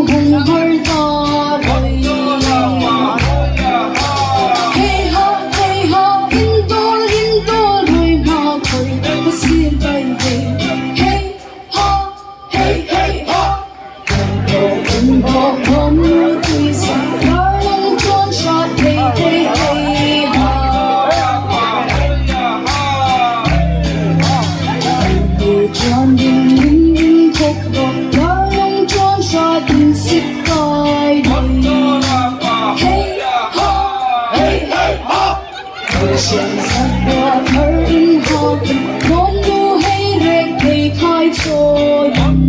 hùng hol ta rồi hey ha indol rồi mà thôi có xin tay về hey ha indol không tuy rằng đã lòng trốn sát hey ha John Ding Kok Dok Darong John Sa Ding Sip Kai Hey ha Xian Sat Ba Thar In Ha Non Nu Hey Rek Hey Kai So Yin